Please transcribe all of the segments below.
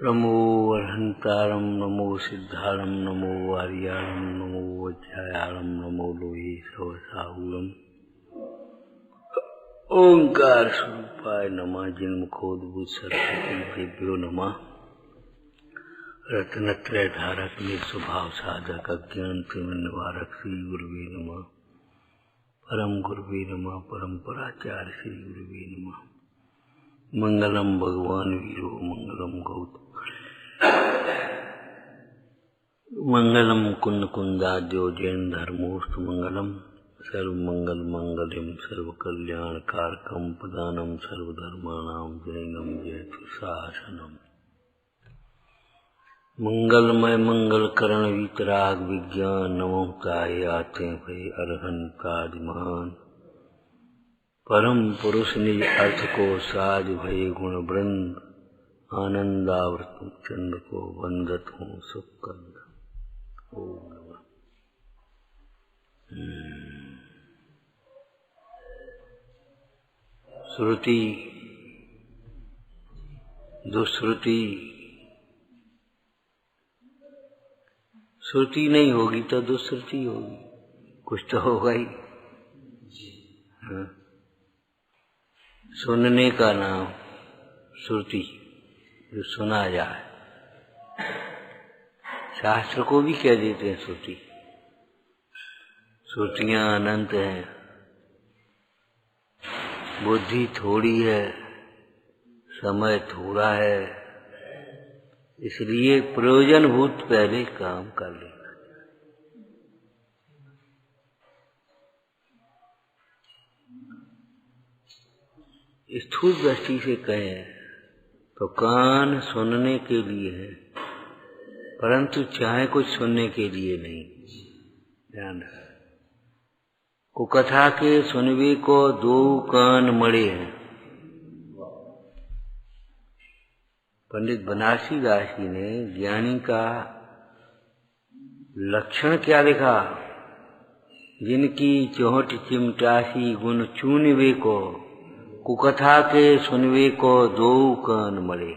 नमो अर्हंतारं नमो सिद्धारं नमो आर्याणं नमो वज्रायाणं नमो लोहे सवसाहूरम् ओंकार स्वरूपाय नमः जिन्मुखोद्भूत सरस्वती देव्यो नमः रत्नत्रय धारक स्वभाव साधक अज्ञान निवारक श्री गुरुवे नमः परम गुरुवे नमः परम्पराचार्य श्री गुरुवे नमः मंगलम भगवान वीरो मंगलम गौतम मंगलम कुंद कुंदाद्यो जैन धर्मोस्त मंगलम सर्व मंगल मंगलम सर्व कल्याण कारकम प्रदानम सर्वधर्माणाम जैनम जयतु शासनम मंगलमय मंगल करण वितराग विज्ञान नमोताय आते भय अरहंताज महान परम पुरुष निज अर्थ को साज भय गुण वृंद आनंदावृत चंद्र को वंदत हूँ सुखंद ओम नमः। श्रुति दुश्रुति श्रुति नहीं होगी तो दुश्रुति होगी, कुछ तो होगा ही। हाँ। सुनने का नाम श्रुति, जो सुना जाए। शास्त्र को भी कह देते हैं श्रुति। श्रुतियां अनंत हैं, बुद्धि थोड़ी है, समय थोड़ा है, इसलिए प्रयोजनभूत पहले काम कर लेना। स्थूल दृष्टि से कहें तो कान सुनने के लिए है, परंतु चाहे कुछ सुनने के लिए नहीं। ध्यान रख, कुकथा के सुनवे को दो कान मड़े हैं। पंडित बनारसी दास जी ने ज्ञानी का लक्षण क्या लिखा? जिनकी चोहट चिमटासी गुण चूनवे को, कुकथा के सुनवे को दो कान मड़े।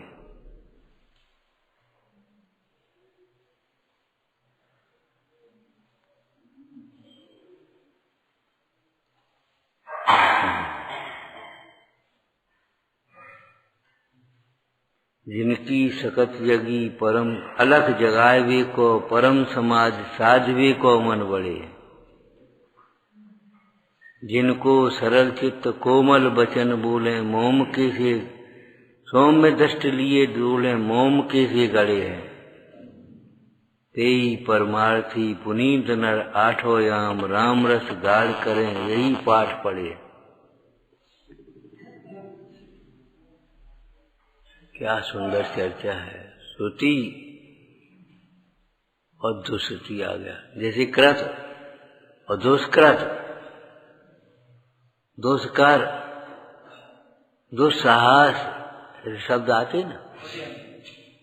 जिनकी सकत जगी परम अलख जगावे को, परम समाज साधवे को मन बड़े। जिनको सरल चित्त कोमल बचन बोले, मोम के से सौम्य दृष्ट लिए डोले, मोम के से गड़े हैं। तेई परमार्थी पुनीत नर आठो याम, राम रस गाढ़ करें यही पाठ पढ़े। क्या सुंदर चर्चा है। श्रुति और दुश्रुति आ गया। जैसे कृत और दुष्कृत, दुष्कर, दुस्साहस शब्द आते ना।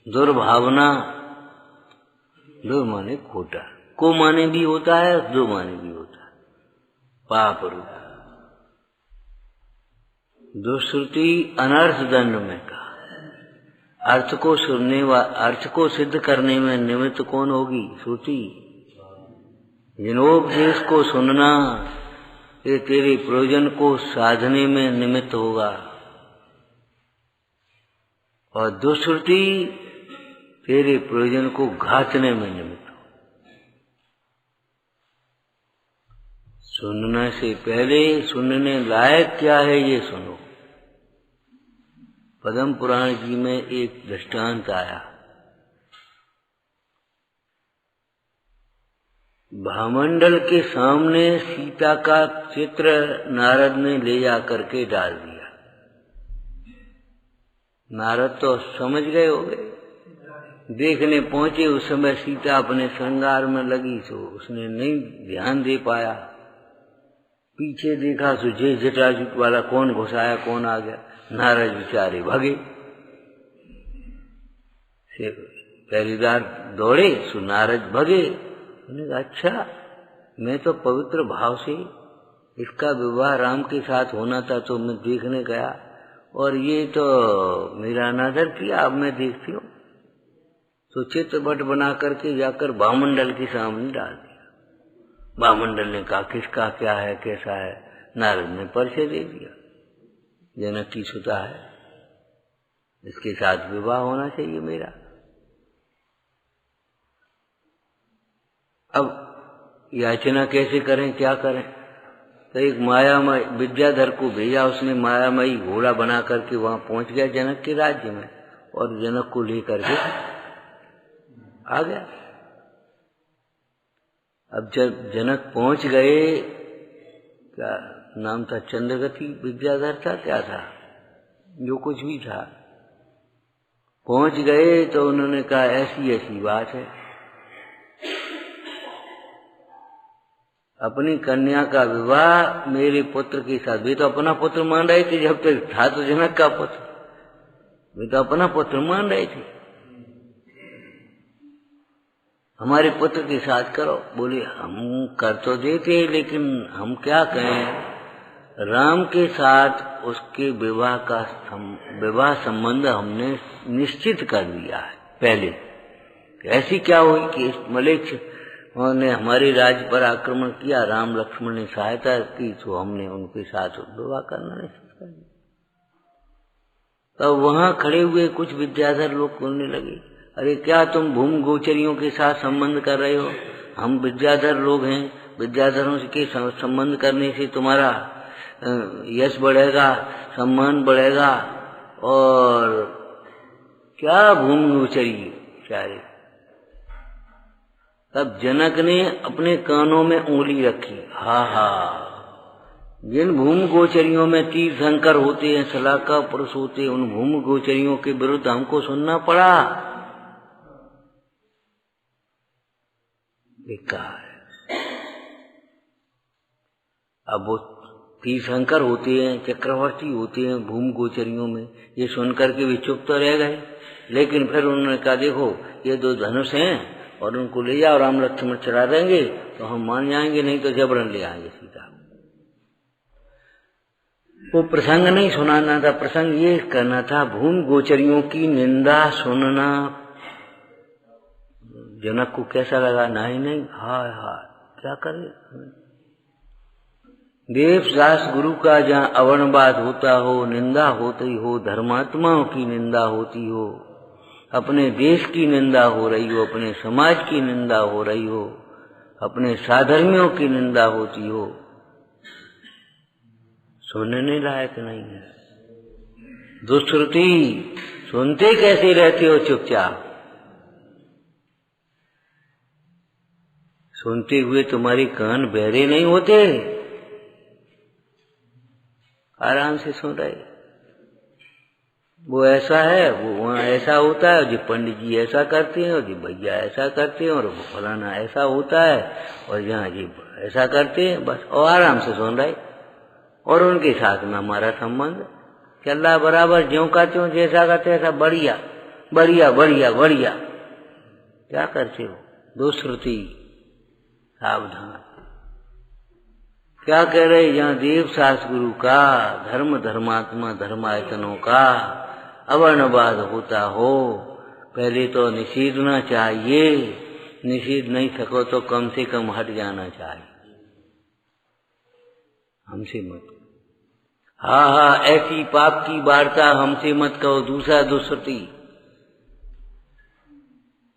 दुर्भावना, दो माने खोटा, को माने भी होता है, दो माने भी होता है, पाप रूप। दुश्रुति अनर्थ दंड में कहा। अर्थ को सुनने व अर्थ को सिद्ध करने में निमित्त कौन होगी? श्रुति। जिनोपदेश को सुनना ये तेरे प्रयोजन को साधने में निमित्त होगा, और दुश्रुति तेरे प्रयोजन को घातने में निमित्त होगा। सुनने से पहले सुनने लायक क्या है ये सुनो। पद्म पुराण जी में एक दृष्टांत आया। भामंडल के सामने सीता का चित्र नारद ने ले जा करके डाल दिया। नारद तो समझ गए हो गए, देखने पहुंचे। उस समय सीता अपने श्रृंगार में लगी, तो उसने नहीं ध्यान दे पाया। पीछे देखा तो जे जटाजूट वाला कौन घुसाया, कौन आ गया। नारद बेचारे भागे। पहरेदार दौड़े, सो नारद भगे। उन्होंने कहा, अच्छा मैं तो पवित्र भाव से इसका विवाह राम के साथ होना था, तो मैं देखने गया, और ये तो मेरा अनादर किया, अब मैं देखती हूँ। तो चित्रपट बना करके जाकर वामंडल के सामने डाल दिया। वामंडल ने कहा किसका क्या है कैसा है, नारद ने परिचय दे दिया, जनक की सुता है, इसके साथ विवाह होना चाहिए मेरा। अब याचना कैसे करें, क्या करें? तो एक मायामय विद्याधर को भेजा, उसने मायामयी घोड़ा बना करके वहां पहुंच गया जनक के राज्य में, और जनक को लेकर के आ गया। अब जब जनक पहुंच गए, क्या नाम था, चंद्रगति विद्याधर था, क्या था, जो कुछ भी था, पहुंच गए तो उन्होंने कहा ऐसी ऐसी बात है, अपनी कन्या का विवाह मेरे पुत्र के साथ। वे तो अपना पुत्र मान रहे थे, जब तक था तो जनक का पुत्र, वे तो अपना पुत्र मान रहे थे, हमारे पुत्र के साथ करो। बोले हम कर तो देते, लेकिन हम क्या कहें, राम के साथ उसके विवाह संबंध हमने निश्चित कर दिया है पहले। ऐसी क्या हुई कि इस मलेच्छ उन्होंने हमारे राज्य पर आक्रमण किया, राम लक्ष्मण ने सहायता की, तो हमने उनके साथ विवाह करना निश्चित कर दिया। तब वहां खड़े हुए कुछ विद्याधर लोग बोलने लगे, अरे क्या तुम भूमि गोचरियों के साथ संबंध कर रहे हो? हम विद्याधर लोग हैं, विद्याधरों के संबंध करने से तुम्हारा यश बढ़ेगा, सम्मान बढ़ेगा, और क्या भूमि गोचरी सारे। तब जनक ने अपने कानों में उंगली रखी, हा, जिन भूमि गोचरियों में तीर्थंकर होते हैं, सलाहका पुरुष होते हैं, उन भूमि गोचरियों के विरुद्ध हमको सुनना पड़ा, बेकार है। अब वो तीर्थंकर होते हैं, चक्रवर्ती होते हैं भूमि गोचरियों में, ये सुनकर के भी चुप तो रह गए, लेकिन फिर उन्होंने कहा देखो ये दो धनुष हैं और उनको ले जाओ, राम लक्ष्मण चढ़ा देंगे तो हम मान जाएंगे, नहीं तो जबरन ले आएंगे सीता। वो प्रसंग नहीं सुनाना था, प्रसंग ये करना था, भूमि गोचरियों की निंदा सुनना। जनक को कैसा लगा, नहीं, हाय क्या करे। देवदास गुरु का जहाँ अवर्णवाद होता हो, निंदा होती हो, धर्मात्माओं की निंदा होती हो, अपने देश की निंदा हो रही हो, अपने समाज की निंदा हो रही हो, अपने साधर्मियों की निंदा होती हो, सुनने लायक नहीं है। दुष्श्रुति सुनते कैसे रहते हो चुपचाप? सुनते हुए तुम्हारे कान बहरे नहीं होते? आराम से सुन रहे, वो ऐसा है, वो वहाँ ऐसा होता है, जी पंडित जी ऐसा करते हैं, और जी भैया ऐसा करते हैं, और वो फलाना ऐसा होता है, और यहाँ जी ऐसा करते हैं, बस। और आराम से सुन रहे, और उनके साथ में हमारा संबंध चल रहा बराबर, ज्यों का त्यों, जैसा करते ऐसा बढ़िया बढ़िया बढ़िया बढ़िया। क्या करते हो? दुष्श्रुति, सावधान। क्या कह रहे, यहाँ देव शास्त्र गुरु का, धर्म धर्मात्मा धर्मायतनों का अवर्णवाद होता हो, पहले तो निषेधना चाहिए, निषेध नहीं सको तो कम से कम हट जाना चाहिए, हमसे मत। हाँ, ऐसी पाप की वार्ता हमसे मत कहो। दूसरा दुष्श्रुति,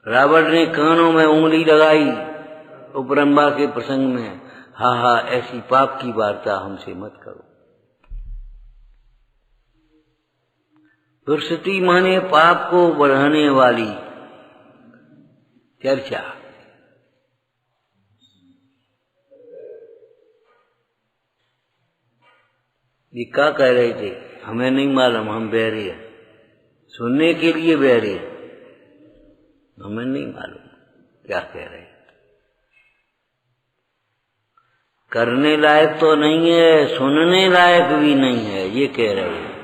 रावण ने कानों में उंगली लगाई उपरंबा के प्रसंग में, हाँ, ऐसी पाप की वार्ता हमसे मत करो। दुष्श्रुति माने पाप को बढ़ाने वाली चर्चा। ये क्या कह रहे थे, हमें नहीं मालूम, हम बहरे हैं, सुनने के लिए बहरे हैं, हमें नहीं मालूम क्या कह रहे हैं। करने लायक तो नहीं है, सुनने लायक भी नहीं है, ये कह रहे हैं।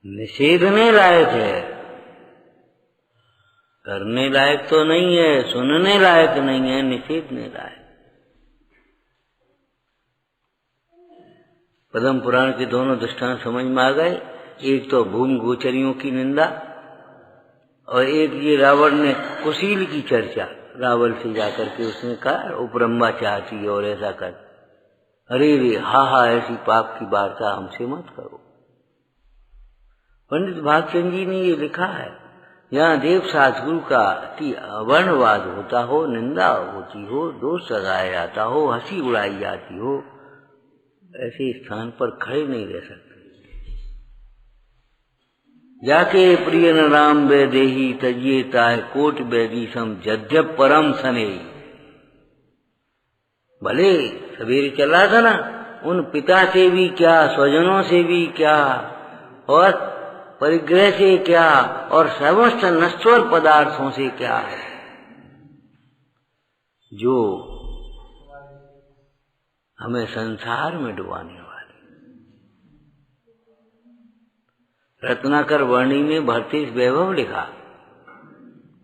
निषेधने लायक है, करने लायक तो नहीं है, सुनने लायक नहीं है, निषेधने लायक। पद्म पुराण के दोनों दृष्टांत समझ में आ गए। एक तो भूमि गोचरियों की निंदा और एक ये रावण ने कुशील की चर्चा। रावण से जाकर के उसने कहा उपरंबा चाहती है और ऐसा कर, अरे रे हा ऐसी पाप की वार्ता हमसे मत करो। पंडित भागचंद जी ने ये लिखा है, यहाँ देव सतगुरु का कि वर्णवाद होता हो, निंदा होती हो, दोष लगाया जाता हो, हंसी उड़ाई जाती हो, ऐसे स्थान पर खड़े नहीं रह सकते। जाके प्रिय न राम वैदेही तजिए ताय कोट बैदी सम जद्यप परम सने। भले सवेरे चला था ना, उन पिता से भी क्या, स्वजनों से भी क्या, और परिग्रह से क्या, और समस्त नश्वर पदार्थों से क्या है जो हमें संसार में डुबाने वाले। रत्नाकर वाणी में भरतेश वैभव लिखा,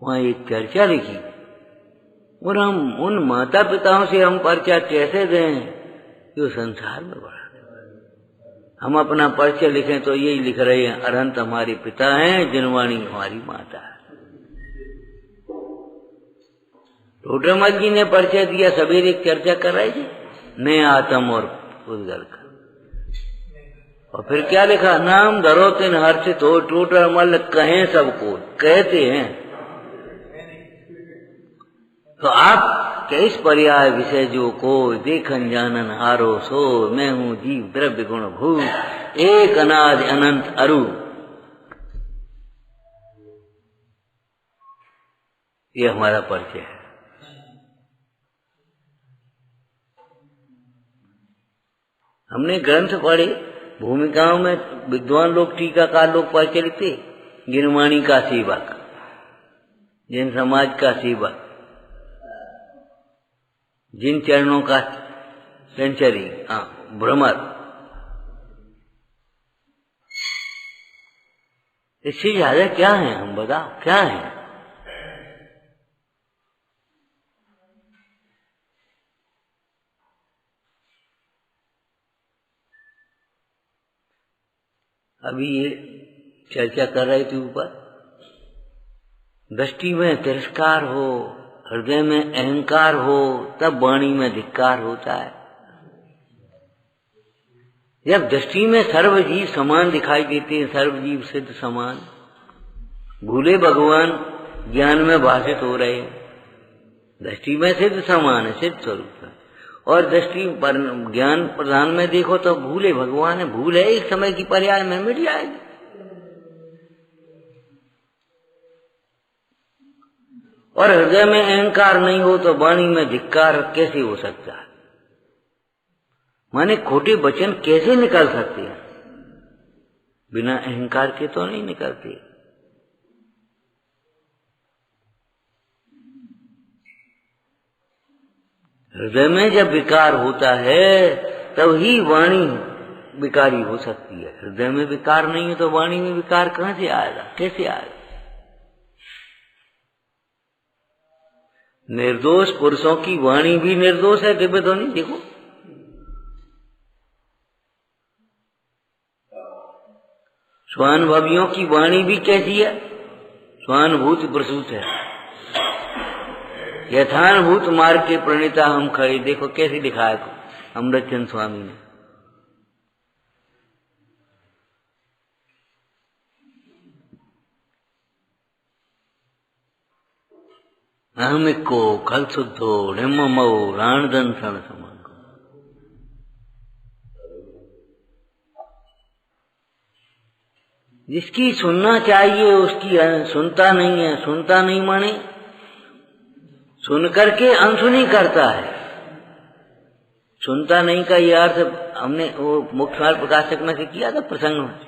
वहां एक चर्चा लिखी, और हम उन माता पिताओं से हम परिचय कैसे दें जो संसार में बढ़ा। हम अपना परिचय लिखें तो यही लिख रहे हैं, अरहंत हमारे पिता हैं, जिनवाणी हमारी माता है। टोडरमल जी ने परिचय दिया, सवेरे एक चर्चा कर रहे थे, मैं आत्म और उद्गल का, और फिर क्या लिखा, नाम धरो तिन हर्षित हो, टोडरमल कहें सबको, कहते हैं। तो आप कैस पर्याय विषय जो को देखन जानन हारो सो, मैं हूँ जीव द्रव्य गुण भू, एक अनाज अनंत अरु। ये हमारा परिचय है। हमने ग्रंथ पढ़े, भूमिकाओं में विद्वान लोग, टीकाकार लोग परिचय लिखते, गिरवाणी का सेवक, जिन समाज का सेवक, जिन चरणों का सेंचरी, भ्रमर। इससे ज्यादा क्या है, हम बताओ क्या है। अभी ये चर्चा कर रहे थे ऊपर, दृष्टि में तिरस्कार हो, हृदय में अहंकार हो, तब वाणी में धिक्कार होता है। जब दृष्टि में सर्वजीव समान दिखाई देते हैं, सर्वजीव सिद्ध समान, भूले भगवान ज्ञान में भाषित हो रहे हैं, दृष्टि में सिद्ध समान है, सिद्ध स्वरूप है, और दृष्टि पर ज्ञान प्रधान में देखो तो भूले भगवान है। भूल है एक समय की पर्याय में मिट जाएगी। और हृदय में अहंकार नहीं हो तो वाणी में धिक्कार कैसे हो सकता है। माने खोटे वचन कैसे निकल सकते हैं, बिना अहंकार के तो नहीं निकलते। हृदय में जब विकार होता है तब ही वाणी विकारी हो सकती है। हृदय में विकार नहीं है तो वाणी में विकार कहां से आएगा, कैसे आएगा। निर्दोष पुरुषों की वाणी भी निर्दोष है, दिव्य ध्वनि देखो। स्वानुभवियों की वाणी भी कैसी है, स्वानुभूत प्रसूत है। यथानुभूत मार्ग के प्रणेता हम खड़े, देखो कैसे दिखाया अमृतचंद स्वामी ने। अहमिको खल शुद्धो निम्मो राणदन सन समान। जिसकी सुनना चाहिए उसकी सुनता नहीं है। सुनता नहीं माने सुन करके अनसुनी करता है। सुनता नहीं का ये अर्थ हमने वो मुख्यमाल प्रकाशक में से किया था प्रसंग में।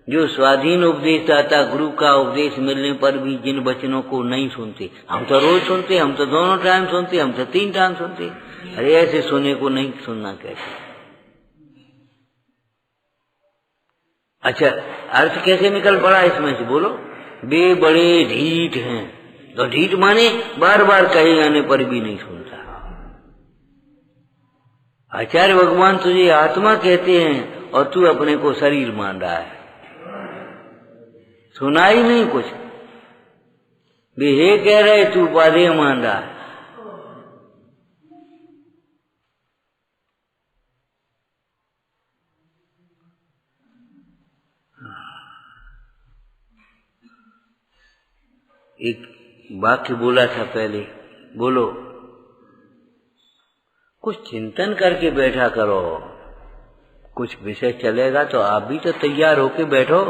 जो स्वाधीन उपदेश दाता गुरु का उपदेश मिलने पर भी जिन वचनों को नहीं सुनते, हम तो रोज सुनते, हम तो दोनों टाइम सुनते, हम तो 3 टाइम सुनते। अरे ऐसे सुने को नहीं सुनना कैसे। अच्छा अर्थ कैसे निकल पड़ा इसमें से बोलो। वे बड़े ढीठ हैं, तो ढीठ माने बार बार कहे जाने पर भी नहीं सुनता। आचार्य भगवान तुझे आत्मा कहते हैं और तू अपने को शरीर मान रहा है। सुना ही नहीं कुछ। भी हे कह रहे तू उपाधि मान रहा है। एक वाक्य बोला था पहले, बोलो, कुछ चिंतन करके बैठा करो। कुछ विषय चलेगा तो आप भी तो तैयार होके बैठो।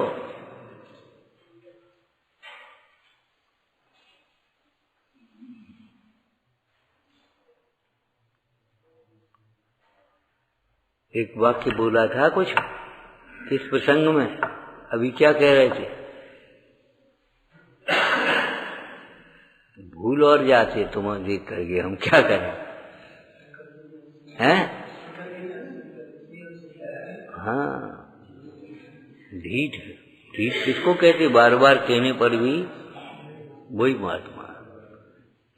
एक वाक्य बोला था कुछ, किस प्रसंग में, अभी क्या कह रहे थे, भूल और जाते तुम्हें देख करके, हम क्या करें हैं? हाँ, ढीठ किसको कहते? बार बार कहने पर भी वही महात्मा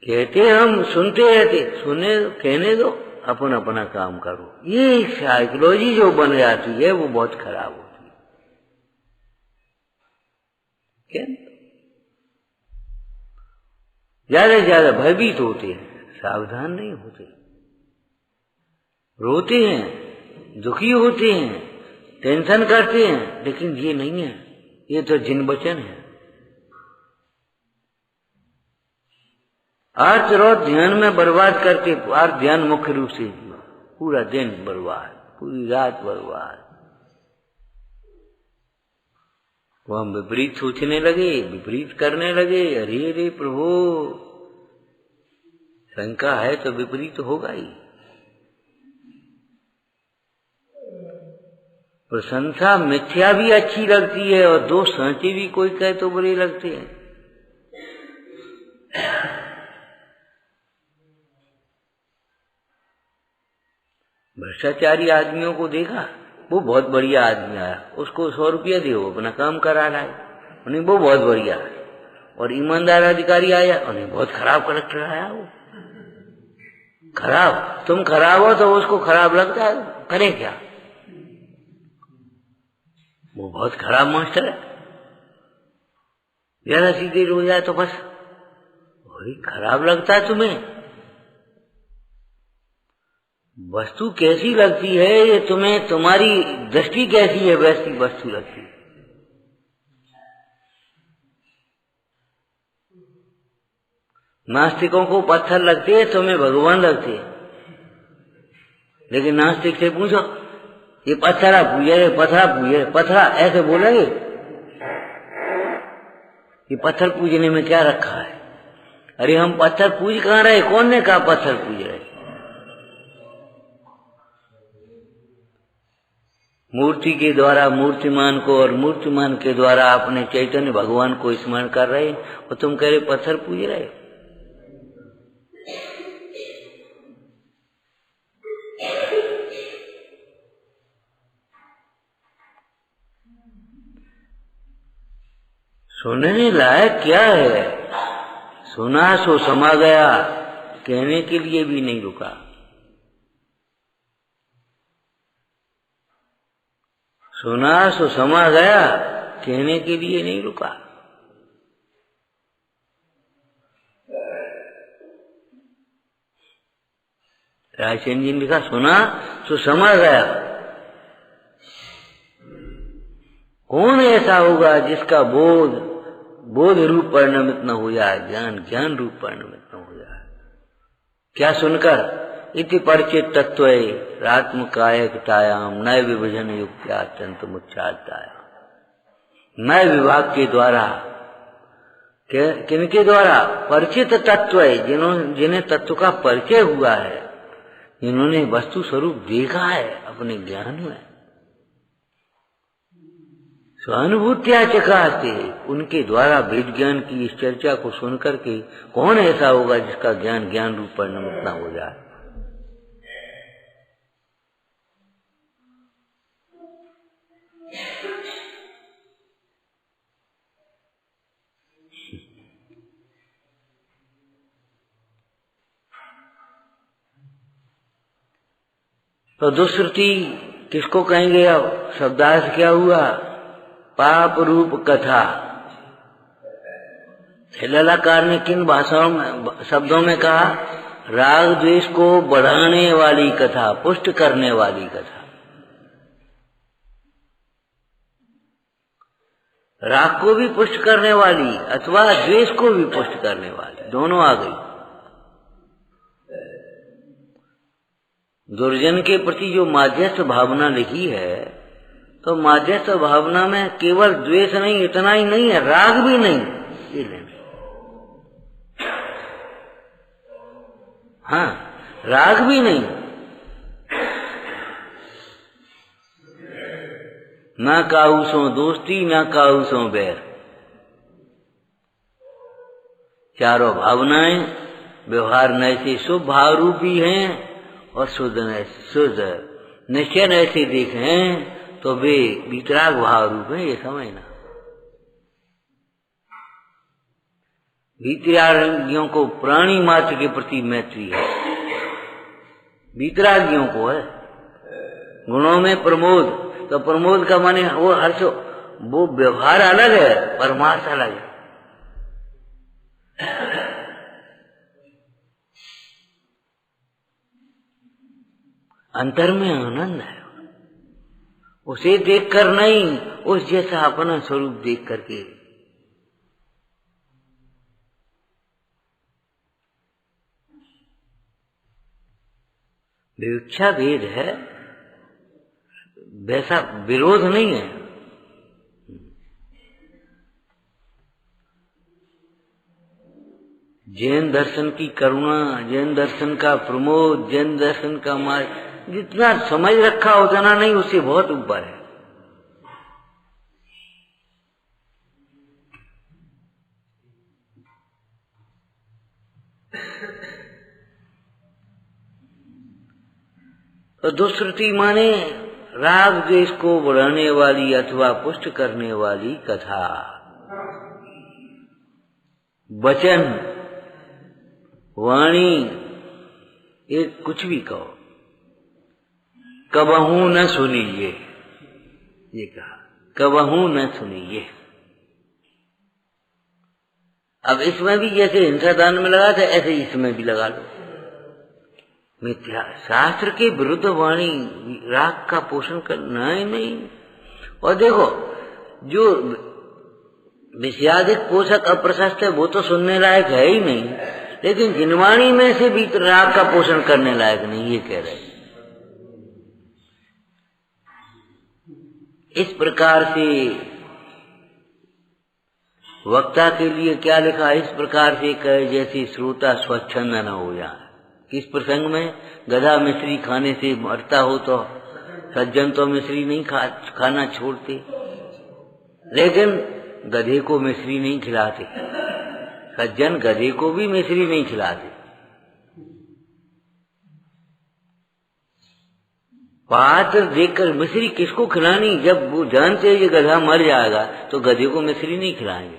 कहते, हम सुनते रहते, सुने कहने दो, अपन अपना काम करो। ये साइकोलॉजी जो बन जाती है वो बहुत खराब होती है। क्या ज्यादा से ज्यादा भयभीत होते हैं, सावधान नहीं होते, रोते हैं, दुखी होते हैं, टेंशन करते हैं, लेकिन ये नहीं है, ये तो जिन वचन है। अर्थ रोज ध्यान में बर्बाद करके, और ध्यान मुख्य रूप से पूरा दिन बर्बाद, पूरी रात बर्बाद। वो हम विपरीत सोचने लगे, विपरीत करने लगे। अरे प्रभु, शंका है तो विपरीत होगा ही। प्रशंसा मिथ्या भी अच्छी लगती है और दो सांचे भी कोई कहे तो बुरे लगते हैं। भ्रष्टाचारी आदमियों को देखा, वो बहुत बढ़िया आदमी आया, उसको 100 रुपया दे, वो अपना काम करा रहा है, उन्हें वो बहुत बढ़िया है। और ईमानदार अधिकारी आया, उन्हें बहुत खराब कलेक्टर आया। वो खराब, तुम खराब हो तो उसको खराब लगता है, करें क्या? वो बहुत खराब मास्टर है, जरा सी देर हो जाए तो बस वही खराब लगता है तुम्हें। वस्तु कैसी लगती है ये तुम्हें, तुम्हारी दृष्टि कैसी है वैसी वस्तु लगती है। नास्तिकों को पत्थर लगते हैं, तुम्हें भगवान लगते हैं। लेकिन नास्तिक से पूछो, ये पत्थरा पूजे, पत्थरा पूजे, पत्थरा ऐसे बोलेंगे, ये पत्थर पूजने में क्या रखा है? अरे हम पत्थर पूज कहाँ रहे? कौन ने कहा पत्थर पूज रहे? मूर्ति के द्वारा मूर्तिमान को और मूर्तिमान के द्वारा अपने चैतन्य भगवान को स्मरण कर रहे, और तुम कह रहे पत्थर पूज रहे। सुनने लायक क्या है? सुना सो समा गया, कहने के लिए भी नहीं रुका। सुना सो समा गया, कहने के लिए नहीं रुका। रायसेन जी ने लिखा, सुना सो समा गया। कौन ऐसा होगा जिसका बोध रूप परिणमित न हो जाए, ज्ञान रूप परिणमित न हो जाए? क्या सुनकर? इति परिचित तत्व आत्मकायकतायाम नए विभजन युक्त अत्यंत मुच्चाताया। नए विभाग के द्वारा, किनके द्वारा? परिचित तत्व, जिन्हें तत्व का परिचय हुआ है, जिन्होंने वस्तु स्वरूप देखा है अपने ज्ञान में, स्वानुभूत्या चकाते, उनके द्वारा वेद ज्ञान की इस चर्चा को सुनकर के कौन ऐसा होगा जिसका ज्ञान रूप परिणमित न हो जाए? तो दुष्कृति किसको कहेंगे? अब शब्दार्थ क्या हुआ? पाप रूप कथा, ललाकार ने किन भाषाओं में शब्दों में कहा? राग द्वेष को बढ़ाने वाली कथा, पुष्ट करने वाली कथा। राग को भी पुष्ट करने वाली अथवा द्वेष को भी पुष्ट करने वाली, दोनों आ गई। दुर्जन के प्रति जो माध्यस्थ भावना लिखी है, तो माध्यस्थ भावना में केवल द्वेष नहीं, इतना ही नहीं है, राग भी नहीं, ये लेना। हाँ, राग भी नहीं, ना काहू सो दोस्ती, ना काहू सो बैर। चारों भावनाएं व्यवहार नैसे शुभ भाव रूपी हैं और शुद्ध निश्चय ऐसे देखें तो वे वितराग भाव रूप है, ये समझना। वीतरागियों को प्राणी मात्र के प्रति मैत्री है, वीतरागियों को है। गुणों में प्रमोद, तो प्रमोद का माने वो हर्ष, वो व्यवहार अलग है, परमार्थ अलग है। अंतर में आनंद है, उसे देखकर नहीं, उस जैसा अपना स्वरूप देख करके। विवक्षा भेद है, वैसा विरोध नहीं है। जैन दर्शन की करुणा, जैन दर्शन का प्रमोद, जैन दर्शन का मार्ग, जितना समझ रखा उतना नहीं, उससे बहुत ऊपर है। तो दुष्कृति माने राग द्वेष को बढ़ाने वाली अथवा पुष्ट करने वाली कथा। वचन, वाणी, एक कुछ भी कहो, कबहू न सुनिए, ये कहा, कबहू न सुनिए। अब इसमें भी जैसे हिंसादान में लगा था, ऐसे इसमें भी लगा लो। मिथ्या शास्त्र के विरुद्ध वाणी राग का पोषण करना ही नहीं। और देखो, जो विषयाधिक पोषक अप्रशस्त है वो तो सुनने लायक है ही नहीं, लेकिन जिन वाणी में से भी राग का पोषण करने लायक नहीं, ये कह रहे। इस प्रकार से वक्ता के लिए क्या लिखा? इस प्रकार से कहे जैसे श्रोता स्वच्छंद न हो जाए। किस प्रसंग में? गधा मिश्री खाने से मरता हो तो सज्जन तो मिश्री नहीं खाना छोड़ते, लेकिन गधे को मिश्री नहीं खिलाते। सज्जन गधे को भी मिश्री नहीं खिलाते। पात्र देखकर मिश्री किसको खिलानी? जब वो जानते हैं ये गधा मर जाएगा तो गधे को मिश्री नहीं खिलाएंगे।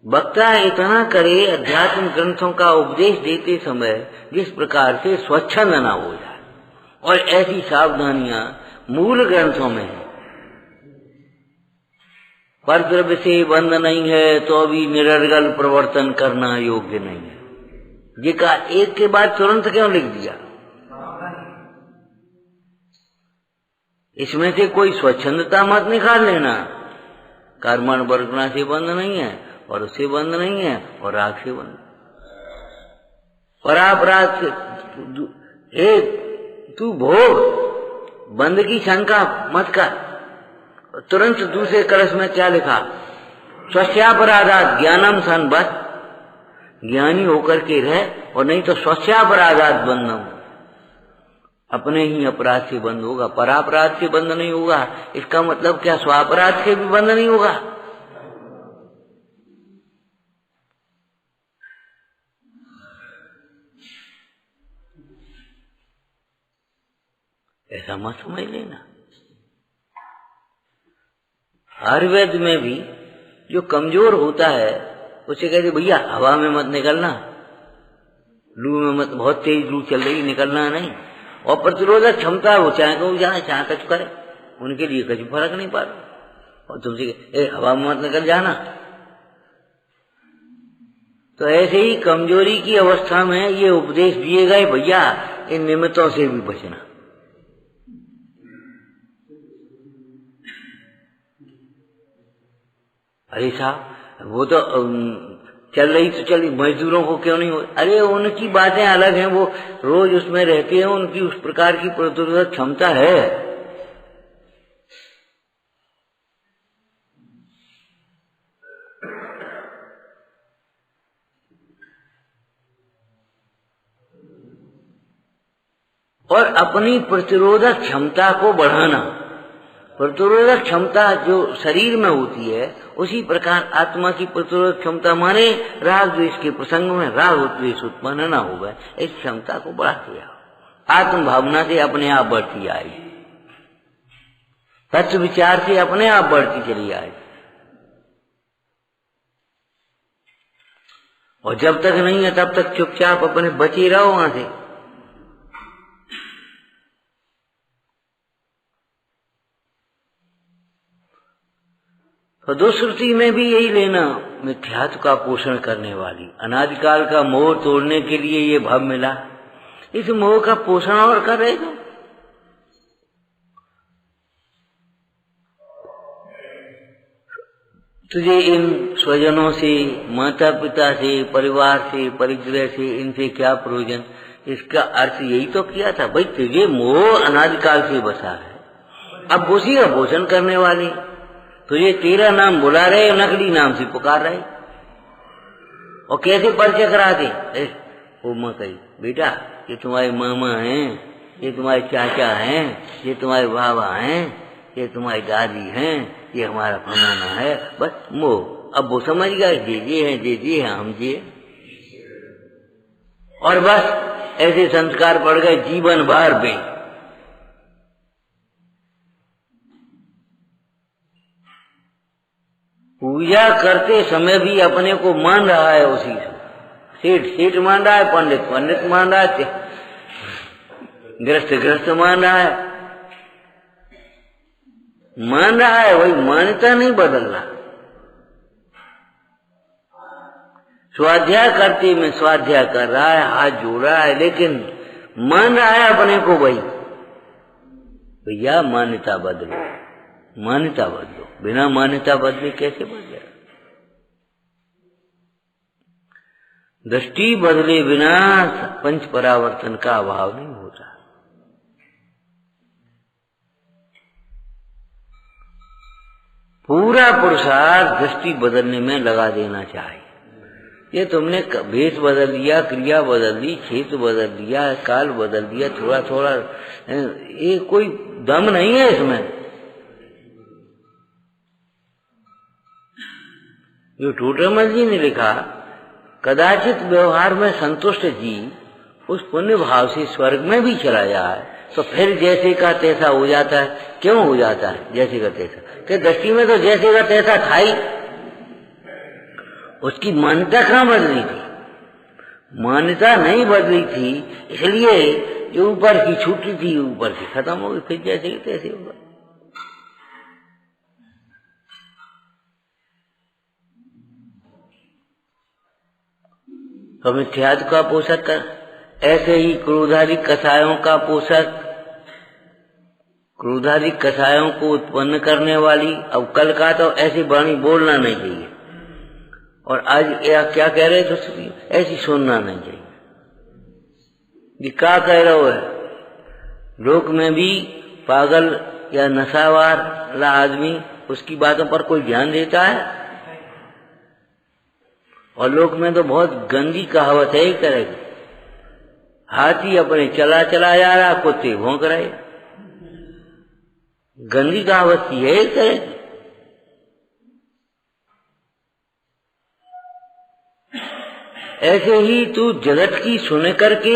वक्ता इतना करे अध्यात्म ग्रंथों का उपदेश देते समय जिस प्रकार से स्वच्छंद न हो जाए, और ऐसी सावधानियां मूल ग्रंथों में है। परद्रव्य से बंध नहीं है तो भी निरर्गल प्रवर्तन करना योग्य नहीं है। ये का एक के बाद तुरंत क्यों लिख दिया? इसमें से कोई स्वच्छंदता मत निकाल लेना। कर्मण वर्गना से बंध नहीं है, और उससे बंध नहीं है, और राग से बंध। परापराग से तू भोग बंध की शंका मत कर। तुरंत दूसरे कलश में क्या लिखा? स्वस्यापराधात ज्ञानम सन बस, ज्ञानी होकर के रह, और नहीं तो स्वस्यापराधात बंधम, अपने ही अपराध से बंद होगा, परापराध से बंद नहीं होगा। इसका मतलब क्या? स्वापराध से भी बंद नहीं होगा। ऐसा मत समझ लेना। आयुर्वेद में भी जो कमजोर होता है उसे कहते भैया हवा में मत निकलना, लू में मत, बहुत तेज लू चल रही, निकलना नहीं। और प्रतिरोधक क्षमता हो, चाहे तो जाए चाहे कुछ करे, उनके लिए कुछ फर्क नहीं पड़ रहा। और तुमसे हवा में मत निकल जाना। तो ऐसे ही कमजोरी की अवस्था में ये उपदेश दिए गए, भैया इन निमित्तों से भी बचना। अरे साहब वो तो चल रही तो चली, मजदूरों को क्यों नहीं हो? अरे उनकी बातें अलग हैं, वो रोज उसमें रहते हैं, उनकी उस प्रकार की प्रतिरोधक क्षमता है। और अपनी प्रतिरोधक क्षमता को बढ़ाना। प्रतिरोधक क्षमता जो शरीर में होती है, उसी प्रकार आत्मा की प्रतिरोधक क्षमता माने राग द्वेष के प्रसंग में राग द्वेष उत्पन्न न होगा, इस क्षमता को बढ़ाते आओ। आत्म भावना से अपने आप बढ़ती आई, तत्व विचार से अपने आप बढ़ती चली आई। और जब तक नहीं है तब तक चुपचाप अपने बचे रहो वहां से। तो दुष्कृति में भी यही लेना, मिथ्यात्व का पोषण करने वाली अनादिकाल का मोह तोड़ने के लिए ये भाव मिला, इस मोह का पोषण और कर रहे थे। तुझे इन स्वजनों से, माता पिता से, परिवार से, परिग्रह से, इनसे क्या प्रयोजन? इसका अर्थ यही तो किया था, भाई तुझे मोह अनादिकाल से बसा है, अब उसी का पोषण करने वाली तुझे तेरा नाम बुला रहे, नकली नाम से पुकार रहे। और कैसे परिचय कराते? वो माँ कही, बेटा ये तुम्हारे मामा हैं, ये तुम्हारे चाचा हैं, ये तुम्हारे बाबा हैं, ये तुम्हारी दादी हैं, ये हमारा फलाना है। बस मोह, अब वो समझ गया जे हैं, जे हैं, हम जे। और बस ऐसे संस्कार पड़ गए जीवन भर में। पूजा करते समय भी अपने को मान रहा है उसी से, सेठ मान रहा है, पंडित मान रहा है, गृहस्थ मान रहा है, वही मान्यता नहीं बदल रहा। स्वाध्याय करते में स्वाध्याय कर रहा है, हाथ जोड़ रहा है, लेकिन मान रहा है अपने को वही। भैया मान्यता बदलो, मान्यता बदलो, बिना मान्यता बदले कैसे बदले? दृष्टि बदले बिना पंच परावर्तन का अभाव नहीं होता। पूरा पुरुषार्थ दृष्टि बदलने में लगा देना चाहिए। ये तुमने भेष बदल दिया, क्रिया बदल दी, क्षेत्र बदल दिया, काल बदल दिया, थोड़ा थोड़ा, ये कोई दम नहीं है इसमें। जो टोटरमल जी ने लिखा, कदाचित व्यवहार में संतुष्ट जीव उस पुण्य भाव से स्वर्ग में भी चला जाए तो फिर जैसे का तैसा हो जाता है। क्यों हो जाता है जैसे का तैसा? कि दृष्टि में तो जैसे का तैसा था ही, उसकी मान्यता कहाँ बदली थी? मान्यता नहीं बदली थी, इसलिए जो ऊपर की छूटी थी ऊपर की खत्म हो गई, फिर जैसे के तैसे होगा। तो मिथ्यात्व का पोषक कर, ऐसे ही क्रोधादि कषायों का पोषक, क्रोधादि कषायों को उत्पन्न करने वाली। अब कल का तो ऐसी वाणी बोलना नहीं चाहिए, और आज क्या कह रहे थे ऐसी सुनना नहीं चाहिए। ये क्या कह रहे हो? लोक में भी पागल या नशावार आदमी उसकी बातों पर कोई ध्यान देता है? और लोक में तो बहुत गंदी कहावत है एक तरह की, हाथी अपने चला चला जा रहा, कुत्ते भौंक रहे। गंदी कहावत की है एक तरह की। ऐसे ही तू जगत की सुन करके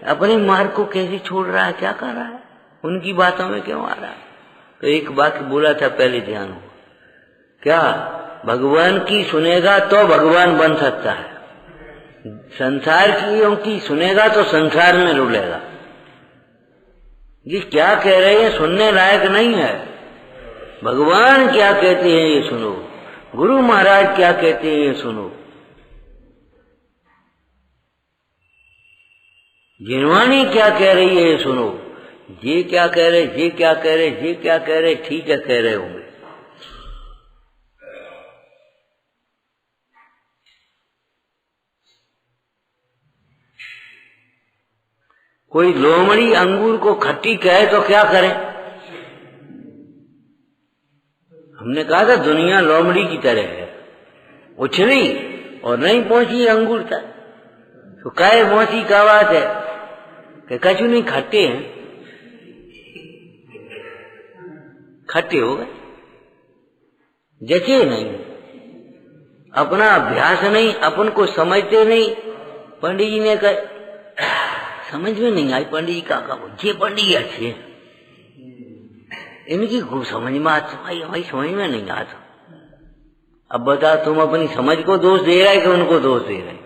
अपने मार्ग को कैसे छोड़ रहा है? क्या कर रहा है? उनकी बातों में क्यों आ रहा है? तो एक वाक्य बोला था पहले, ध्यान हो क्या? भगवान की सुनेगा तो भगवान बन सकता है, संसार की सुनेगा तो संसार में रुलेगा। ये क्या कह रहे हैं सुनने लायक नहीं है। भगवान क्या कहते हैं ये सुनो, गुरु महाराज क्या कहते हैं ये सुनो, जिनवाणी क्या कह रही है ये सुनो। ये क्या कह रहे, ये क्या कह रहे, ये क्या कह रहे, ठीक है कह रहे होंगे। कोई लोमड़ी अंगूर को खट्टी कहे तो क्या करें? हमने कहा था दुनिया लोमड़ी की तरह है, उछली और नहीं पहुंची अंगूर तक, तो कहे मौसी का बात है कि कछु नहीं खट्टे हैं, खट्टे हो गए, जचे नहीं, अपना अभ्यास नहीं, अपन को समझते नहीं। पंडित जी ने कहा समझ में नहीं आई, पंडित जी का ये पंडित जी अच्छे हैं, इनकी खूब समझ में आता, भाई समझ में नहीं आता। अब बताओ तुम अपनी समझ को दोष दे रहे कि उनको दोष दे रहे?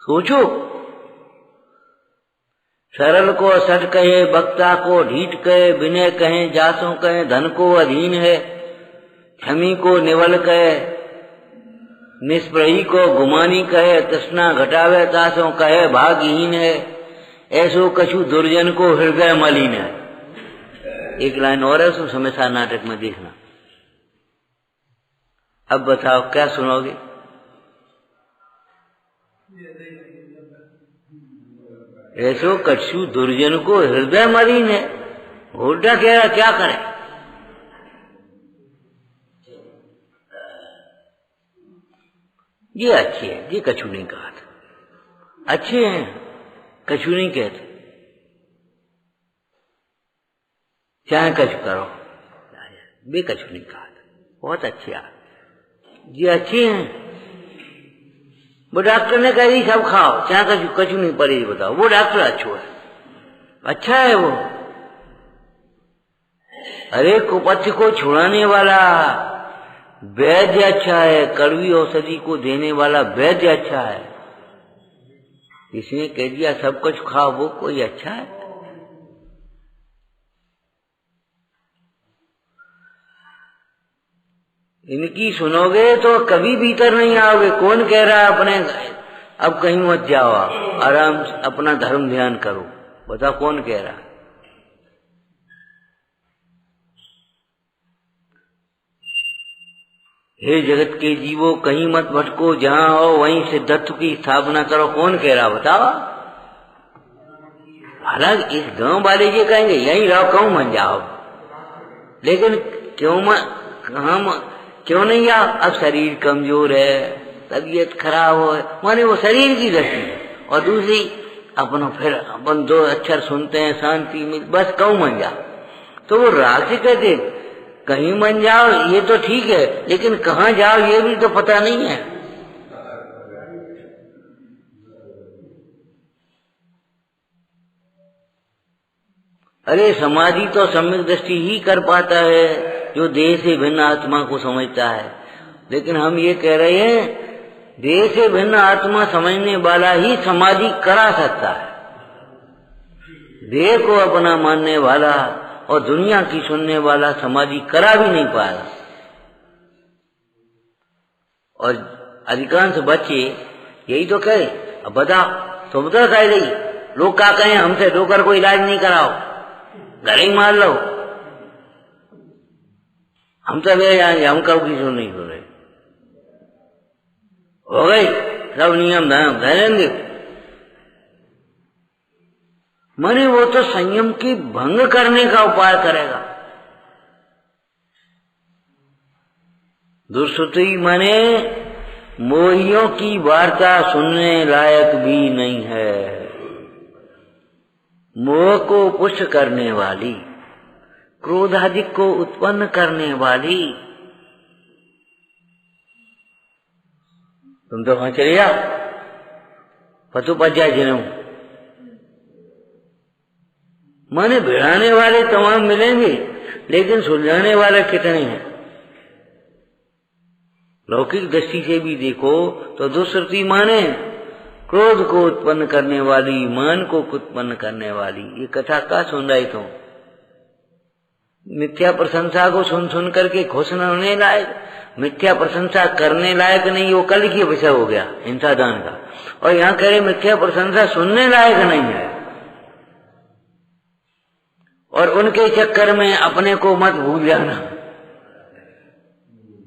सोचो। सरल को सट कहे, वक्ता को ढीठ कहे, विनय कहे, जासों कहे, धन को अधीन है, क्षमी को निवल कहे, निष्प्रही को गुमानी कहे, तृष्णा घटावे तासों कहे भाग्यहीन है, ऐसो कछु दुर्जन को हृदय मलिन है। एक लाइन और है उसको समयसार नाटक में देखना। अब बताओ क्या सुनोगे? ऐसो कछु दुर्जन को हृदय मलिन है, उल्टा कह रहा, क्या करें? ये अच्छे हैं, ये कछु नहीं कहा था, अच्छे हैं, कछु नहीं कहते, चाहे कछु करो, वे कछु नहीं कहा था, बहुत अच्छे आप, ये अच्छे हैं। वो डॉक्टर ने कहा सब खाओ, चाहे कछु नहीं पड़े, बताओ वो डॉक्टर अच्छा है, अच्छा है वो। अरे कुपथ्य को छुड़ाने वाला वैद्य अच्छा है, कड़वी औषधि को देने वाला वैद्य अच्छा है। इसने कह दिया सब कुछ खाओ, वो कोई अच्छा है? इनकी सुनोगे तो कभी भीतर नहीं आओगे। कौन कह रहा है अपने अब कहीं मत जाओ, आराम से अपना धर्म ध्यान करो, बताओ कौन कह रहा है? हे जगत के जीवो कहीं मत भटको, जहां हो वहीं सिद्धत्व की स्थापना करो, कौन कह रहा बताओ? हालांकि इस गांव वाले ये कहेंगे यहीं रहो, कहूं मन जाओ, लेकिन क्यों नहीं आओ? अब शरीर कमजोर है, तबीयत खराब हो, माने वो शरीर की गति है, और दूसरी अपना फिर अपन दो अक्षर सुनते हैं, शांति मिल, बस कहूं मन जाओ। तो वो राग से कहते कहीं मन जाओ ये तो ठीक है, लेकिन कहाँ जाओ ये भी तो पता नहीं है। अरे समाधि तो सम्यक दृष्टि ही कर पाता है जो देह से भिन्न आत्मा को समझता है, लेकिन हम ये कह रहे हैं देह से भिन्न आत्मा समझने वाला ही समाधि करा सकता है। देह को अपना मानने वाला और दुनिया की सुनने वाला समाधि करा भी नहीं पाएगा। और अधिकांश बच्चे यही तो कहे, अब बताओ तुम तो कह रही लोग क्या कहें हमसे, डोकर को इलाज नहीं कराओ, घर ही मार लो, हम तो वे हम कब की सुन नहीं सुन रहे, हो गई सब नियम धर्म धरेंगे। माने वो तो संयम की भंग करने का उपाय करेगा। दुष्टि माने मोहियों की वार्ता सुनने लायक भी नहीं है, मोह को पुष्ट करने वाली, क्रोधादिक को उत्पन्न करने वाली। तुम तो वहां चले जाओ, पतु पज्जा जिनों माने भिड़ाने वाले तमाम मिलेंगे, लेकिन सुलझाने वाले कितने हैं? लौकिक दृष्टि से भी देखो तो दुष्टि माने क्रोध को उत्पन्न करने वाली, मान को उत्पन्न करने वाली। ये कथा का सुन रही तुम? मिथ्या प्रशंसा को सुन सुन करके खुश न होने लायक, मिथ्या प्रशंसा करने लायक नहीं, वो कल की विषय हो गया हिंसा दान का। और यहाँ कह रहे मिथ्या प्रशंसा सुनने लायक नहीं है, और उनके चक्कर में अपने को मत भूल जाना,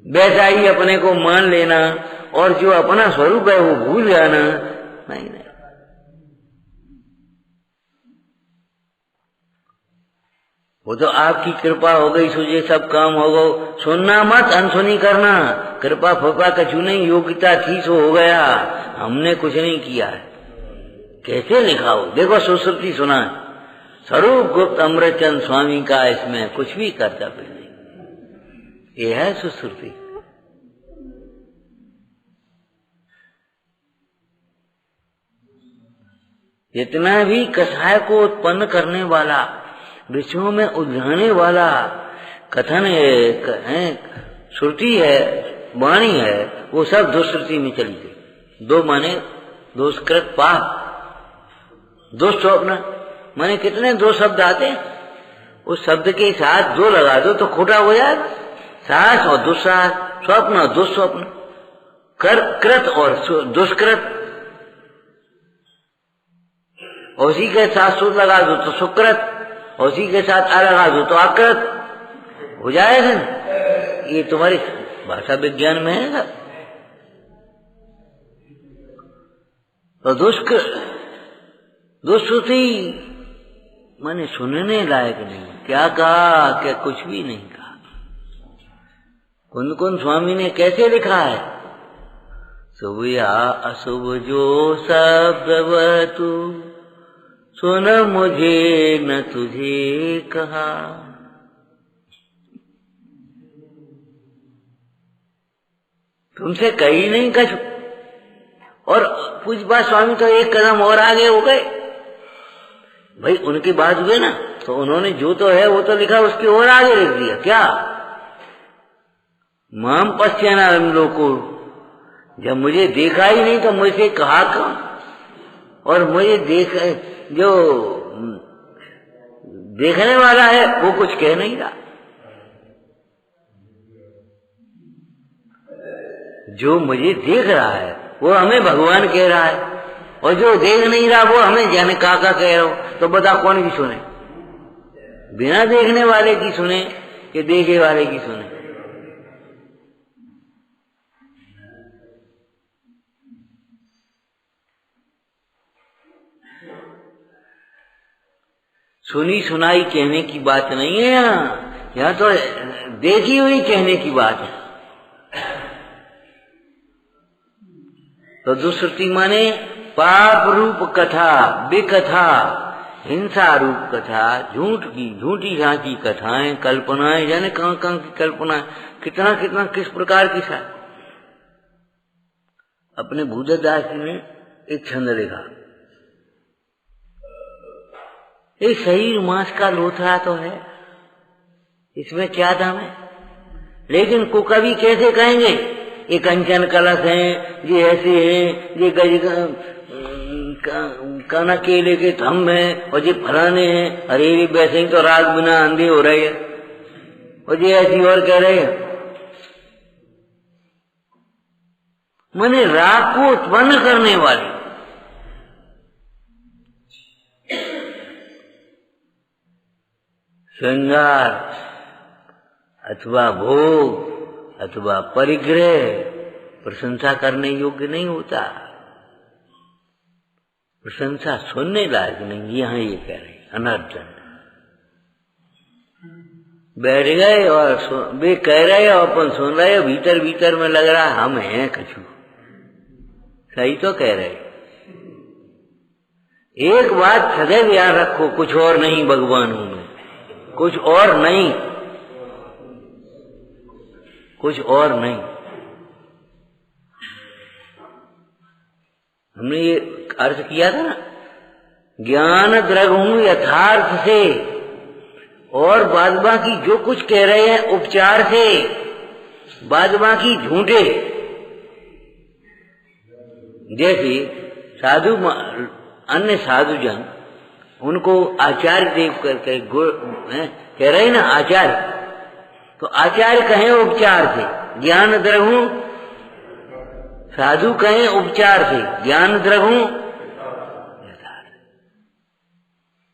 वैसा ही अपने को मान लेना, और जो अपना स्वरूप है वो भूल जाना। नहीं नहीं, वो तो आपकी कृपा हो गई, सुझे सब काम हो गो। सुनना मत, अनसुनी करना। कृपा फपा कछु नहीं, योग्यता थी सो हो गया, हमने कुछ नहीं किया है। कैसे लिखा हो, देखो सुश्रुति सुना, स्वरूप गुप्त अमृतचंद स्वामी का, इसमें कुछ भी कर्तव्य नहीं। ये है सुश्रुति। जितना भी कषाय को उत्पन्न करने वाला, विषयों में उलझाने वाला कथन है, श्रुति है, वाणी है, वो सब दुष्कृति में चली गई। दो माने दोषकृत पाप, दो स्वप्न माने कितने दो शब्द आते हैं, उस शब्द के साथ दो लगा दो तो खोटा हो जाएगा। साहस और दुस्साहस, स्वप्न और दुस्वप्न, कृत और दुष्कृत, उसी के साथ सुध लगा दो तो सुकृत, उसी के साथ आ लगा दो तो अकृत हो जाएगा। ये तुम्हारी भाषा विज्ञान में है ना। तो दुष्कृति माने सुनने लायक नहीं। क्या कहा, क्या कुछ भी नहीं कहा। कुंद स्वामी ने कैसे लिखा है, शुभ या अशुभ जो शब्द वतु, सुन मुझे न तुझे कहा। तुमसे कही नहीं कछु। और पूज्यपाद स्वामी तो एक कदम और आगे हो गए। भाई उनकी बात हुए ना, तो उन्होंने जो तो है वो तो लिखा, उसकी और आगे लिख दिया। क्या माम पश्यना हम लोग को, जब मुझे देखा ही नहीं तो मुझसे कहा कौन, और मुझे जो देखने वाला है वो कुछ कह नहीं रहा। जो मुझे देख रहा है वो हमें भगवान कह रहा है, और जो देख नहीं रहा वो हमें जाने काका कह रहा हो। तो बता कौन की सुने, बिना देखने वाले की सुने कि देखे वाले की सुने। सुनी सुनाई कहने की बात नहीं है यहाँ तो देखी हुई कहने की बात है। तो दुष्कृति माने पाप रूप कथा, विकथा, हिंसा रूप कथा, झूठ की झूठी झांकी कथाएं, कल्पनाएं, जाने कहां कहां की कल्पनाएं, कितना कितना किस प्रकार की सा। अपने भूदेवदास जी ने एक छंद लिखा, ये शरीर मांस का लोथड़ा तो है, इसमें क्या दाम है। लेकिन को कभी कैसे कहेंगे ये कंचन कलश हैं, ये ऐसे हैं, ये काना केले के थम हैं, और ये फलाने हैं। अरे वैसे ही तो रात बिना अंधे हो रहे हैं, और ये ऐसी और कह रहे हैं। माने राग को उत्पन्न करने वाली श्रृंगार अथवा भोग अथवा परिग्रह प्रशंसा करने योग्य नहीं होता, प्रशंसा सुनने लायक नहीं। यहाँ ये कह रहे अनर्जन बैठ गए और वे कह रहे और अपन सुन रहे, भीतर भीतर में लग रहा हम हैं कछु। सही तो कह रहे। एक बात सदैव याद रखो, कुछ और नहीं भगवान हूं मैं, कुछ और नहीं, कुछ और नहीं। हमने ये अर्थ किया था ना, ज्ञान द्रग हूं यथार्थ से, और बाद बाकी जो कुछ कह रहे हैं उपचार से, बाद बाकी झूठे। जैसे साधु अन्य साधुजन उनको आचार्य देव करके कह रहे ना आचार्य, तो आचार्य कहें उपचार से, ज्ञान द्रघु साधु कहें उपचार से, ज्ञान द्रघु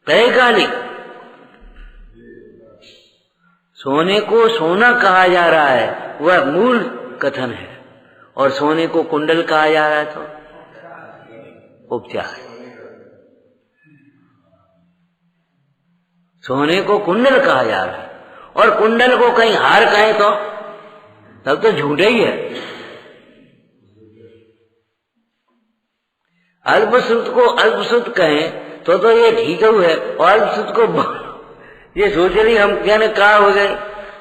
तय कालिक। सोने को सोना कहा जा रहा है, वह मूल कथन है, और सोने को कुंडल कहा जा रहा है तो उपचार। सोने को कुंडल कहा जा रहा है, और कुंडल को कहीं हार कहे तो तब तो झूठे ही है। अल्पश्रुत को अल्पश्रुत कहें तो ये ठीक है, और अल्पश्रुत को ये सोच रही हम क्या ने कहा हो गए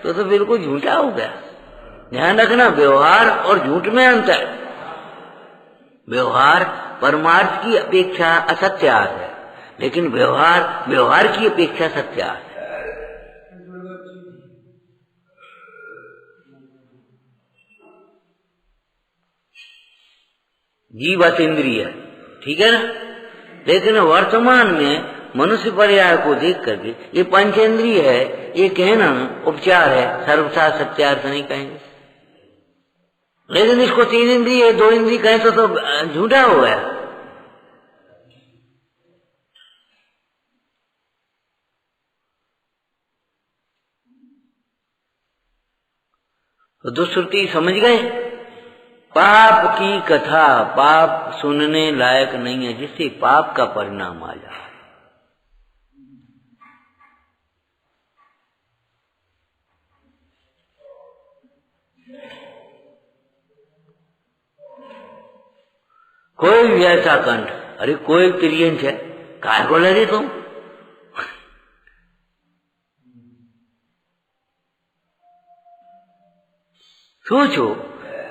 तो बिल्कुल झूठा हो गया। ध्यान रखना, व्यवहार और झूठ में अंतर। व्यवहार परमार्थ की अपेक्षा असत्यार्थ है, लेकिन व्यवहार की अपेक्षा सत्यार्थ है। जीव अतीन्द्रिय, ठीक है ना, लेकिन वर्तमान में मनुष्य पर्याय को देख करके ये पंचेंद्रिय है, ये कहना उपचार है, सर्वथा सत्यार्थ नहीं कहेंगे। लेकिन इसको 3 इंद्रिय 2 इंद्रिय कहें तो झूठा हो गया। तो दुष्श्रुति समझ गए। पाप की कथा, पाप सुनने लायक नहीं है, जिससे पाप का परिणाम आ जाए। कोई भी ऐसा कंठ, अरे कोई तिरियंच है, काय को लगे तुम? सोचो,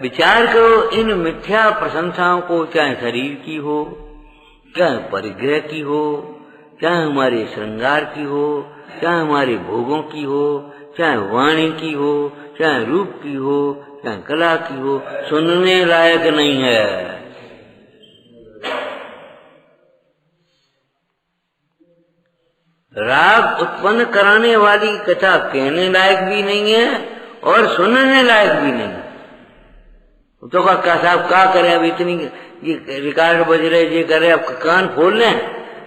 विचार करो इन मिथ्या प्रशंसाओं को, चाहे शरीर की हो, चाहे परिग्रह की हो, चाहे हमारे श्रृंगार की हो, चाहे हमारे भोगों की हो, चाहे वाणी की हो, चाहे रूप की हो, चाहे कला की हो, सुनने लायक नहीं है। राग उत्पन्न कराने वाली कथा कहने लायक भी नहीं है और सुनने लायक भी नहीं। तो क्या साहब क्या करें, अब इतनी ये रिकॉर्ड बज रहे, ये कर रहे, अब कान खोल लें?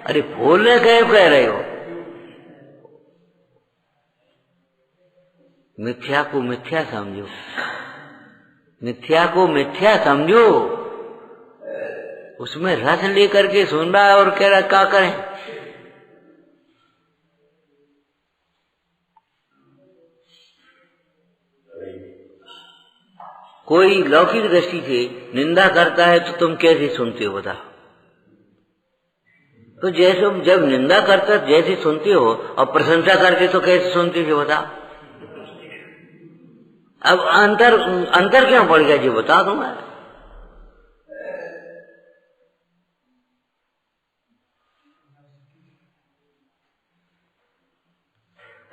अरे खोल लें, कह रहे हो? मिथ्या को मिथ्या समझो, मिथ्या को मिथ्या समझो, उसमें रस लेकर के सुन रहा है और कह रहा क्या करें। कोई लौकिक दृष्टि से निंदा करता है तो तुम कैसे सुनते हो बताओ? तो जैसे जब निंदा करता जैसे सुनते हो और प्रशंसा करते तो कैसे सुनते हो बताओ? अब अंतर क्यों पड़ गया जी बता दूंगा।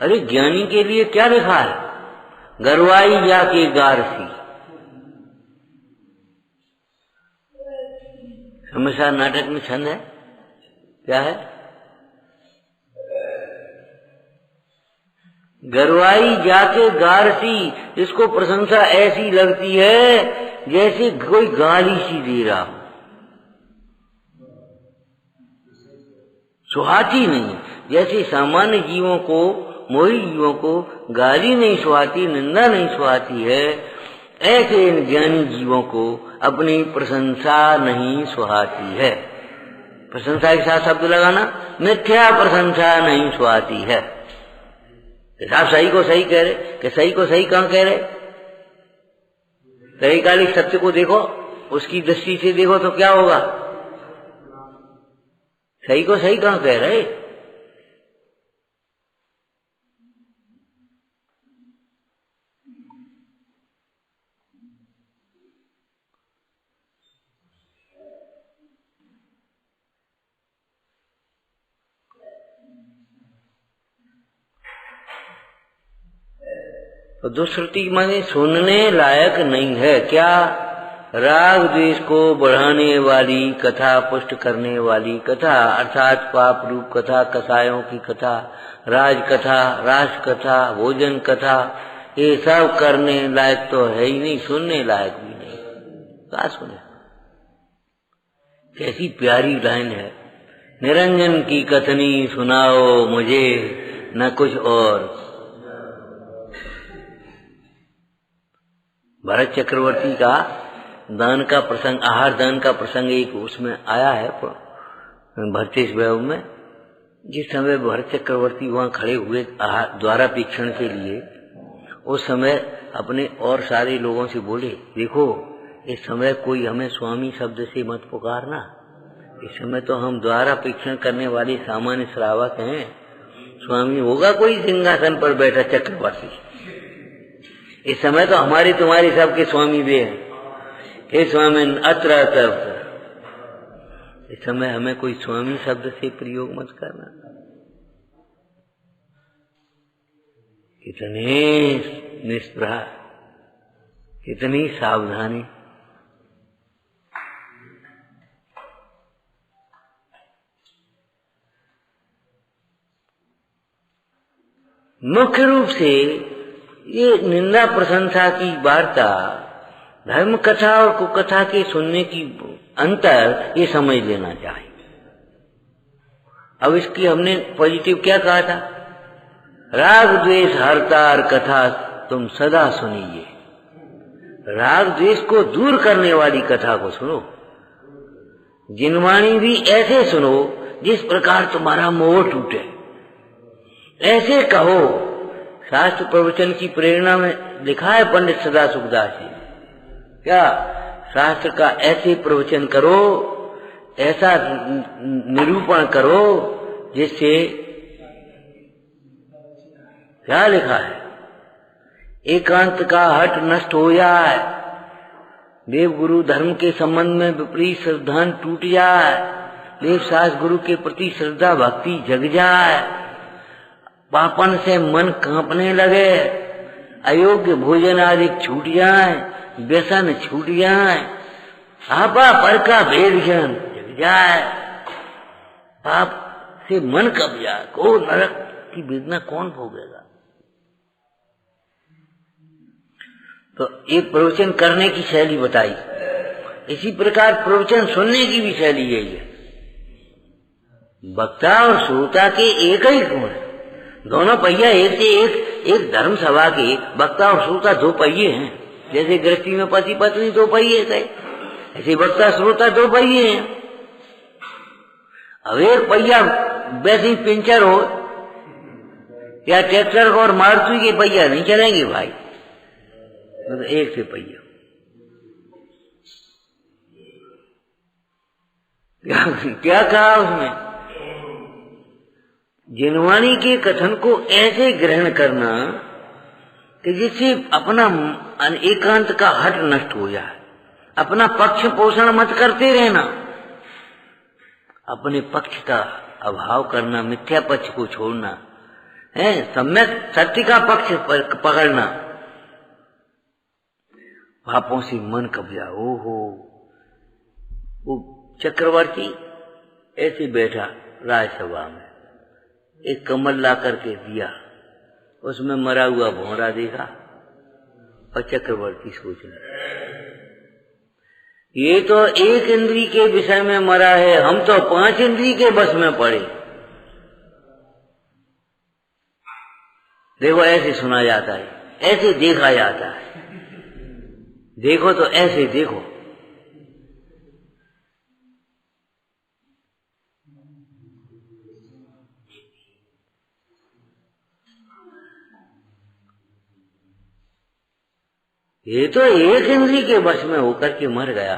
अरे ज्ञानी के लिए क्या लिखा है? गरवाई या के गारसी। हमेशा नाटक में छंद है, क्या है? गरवाई जाके गारसी। इसको प्रशंसा ऐसी लगती है जैसे कोई गाली सी दे रहा हो, सुहाती नहीं। जैसे सामान्य जीवों को, मोही जीवों को गाली नहीं सुहाती, निंदा नहीं सुहाती है, ऐसे इन ज्ञानी जीवों को अपनी प्रशंसा नहीं सुहाती है। प्रशंसा के साथ शब्द लगाना, मिथ्या प्रशंसा नहीं सुहाती है। आप सही को सही कह रहे, कि सही को सही कहां कह रहे? त्रैकालिक सत्य को देखो, उसकी दृष्टि से देखो तो क्या होगा? सही को सही कहां कह रहे? तो दुष्श्रुति माने सुनने लायक नहीं है। क्या? राग द्वेष को बढ़ाने वाली कथा, पुष्ट करने वाली कथा, अर्थात पाप रूप कथा, कसायों की कथा, राज कथा, रास कथा, भोजन कथा, ये सब करने लायक तो है ही नहीं, सुनने लायक भी नहीं। क्या सुने? कैसी प्यारी लाइन है, निरंजन की कथनी सुनाओ मुझे, न कुछ और। भरत चक्रवर्ती का दान का प्रसंग, आहार दान का प्रसंग एक उसमें आया है भरतेश वैभव में। जिस समय भरत चक्रवर्ती वहां खड़े हुए द्वारापेक्षण के लिए, उस समय अपने और सारे लोगों से बोले, देखो इस समय कोई हमें स्वामी शब्द से मत पुकारना, इस समय तो हम द्वारापेक्षण करने वाले सामान्य श्रावक हैं। स्वामी होगा कोई सिंहासन पर बैठा चक्रवर्ती, इस समय तो हमारे तुम्हारे सबके स्वामी वे हैं। हे स्वामी अत्र अत्र, इस समय हमें कोई स्वामी शब्द से प्रयोग मत करना। कितने निष्प्रह, कितनी सावधानी। मुख्य रूप से ये निंदा प्रशंसा की वार्ता, धर्म कथा और कुकथा के सुनने की अंतर, ये समझ लेना चाहिए। अब इसकी हमने पॉजिटिव क्या कहा था? राग द्वेष हरतार कथा तुम सदा सुनिए। राग द्वेष को दूर करने वाली कथा को सुनो। जिनवाणी भी ऐसे सुनो जिस प्रकार तुम्हारा मोह टूटे, ऐसे कहो। शास्त्र प्रवचन की प्रेरणा में लिखा है पंडित सदा सुखदास जी, क्या शास्त्र का ऐसे प्रवचन करो, ऐसा निरूपण करो जिससे, क्या लिखा है, एकांत का हट नष्ट हो जाए, देव गुरु धर्म के संबंध में विपरीत श्रद्धा टूट जाए, देव शास्त्र गुरु के प्रति श्रद्धा भक्ति जग जाए, पापन से मन कांपने लगे, अयोग्य भोजन आदि छूट जाए, व्यसन छूट जाए, आपा पर का भेद ज्ञान जग जाए, पाप से मन कब जाए, को नरक की वेदना कौन भोगेगा। तो एक प्रवचन करने की शैली बताई, इसी प्रकार प्रवचन सुनने की भी शैली यही है। वक्ता और श्रोता के एक ही गुण है, दोनों पहिया एक से एक धर्म सभा के वक्ता और श्रोता दो पहिए हैं। जैसे गृहस्थी में पति पत्नी दो पहिए थे, ऐसे वक्ता श्रोता दो पहिए हैं। अब एक पहिया वैसे ही पंचर हो या ट्रैक्टर और मारुति के पहिया नहीं चलेंगे भाई, तो एक से पहिया। क्या कहा उसमें? जिनवाणी के कथन को ऐसे ग्रहण करना कि जिससे अपना एकांत का हट नष्ट हो जाए, अपना पक्ष पोषण मत करते रहना, अपने पक्ष का अभाव करना, मिथ्या पक्ष को छोड़ना है, सम्यक सत्य का पक्ष पकड़ना, पापों से मन कब्जा। ओहो, वो चक्रवर्ती ऐसे बैठा राजसभा में, एक कमल ला करके दिया, उसमें मरा हुआ भौरा देखा और चक्रवर्ती सोचने, ये तो एक इंद्री के विषय में मरा है, हम तो 5 इंद्री के बस में पड़े। देखो ऐसे सुना जाता है, ऐसे देखा जाता है, देखो तो ऐसे देखो। ये तो एक इंद्री के वश में होकर के मर गया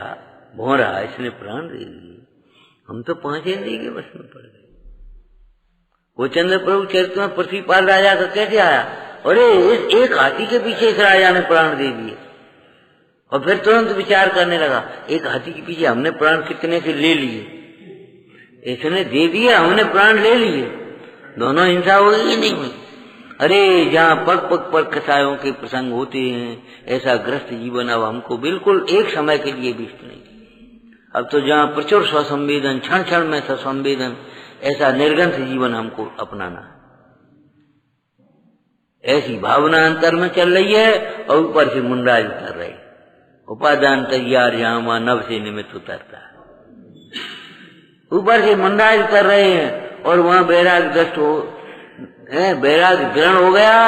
भौरा, इसने प्राण दे दिए, हम तो 5 इंद्री के वश में पड़ गए। वो चंद्र प्रभु चरित्र में पृथ्वीपाल राजा का कैसे आया, अरे एक हाथी के पीछे इस राजा ने प्राण दे दिए, और फिर तुरंत विचार करने लगा, एक हाथी के पीछे हमने प्राण कितने से ले लिए, इसने दे दिया, हमने प्राण ले लिए, दोनों हिंसा होगी नहीं हुई। अरे जहाँ पग पग पर कसायों के प्रसंग होते हैं, ऐसा ग्रस्त जीवन अब हमको बिल्कुल एक समय के लिए भी नहीं। अब तो जहाँ प्रचुर स्वसंवेदन, क्षण क्षण में स्वसंवेदन, ऐसा निर्गंथ जीवन हमको अपनाना। ऐसी भावना अंतर में चल रही है और ऊपर से मुंडाज उतर रहे, उपादान तैयार जहाँ वहां नभ से निमित्त उतरता है। ऊपर से मुंडाज उतर रहे हैं और वहां बैराग दृष्ट हो, बैराग दृढ़ हो गया।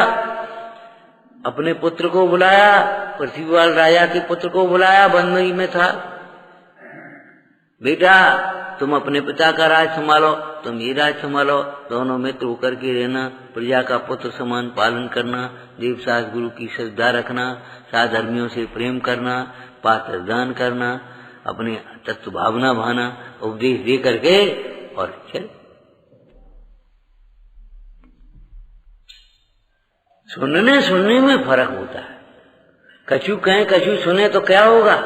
अपने पुत्र को बुलाया, पृथ्वीपाल राजा के पुत्र को बुलाया, बंदगी में था। बेटा तुम अपने पिता का राज संभालो, तुम ये राज संभालो, दोनों मित्र होकर के रहना, प्रजा का पुत्र समान पालन करना, देव शास्त्र गुरु की श्रद्धा रखना, साधर्मियों से प्रेम करना, पात्र दान करना, अपने तत्व भावना भाना, उपदेश दे करके और चल। सुनने में फर्क होता है। कछु कहें कछु सुने तो क्या होगा,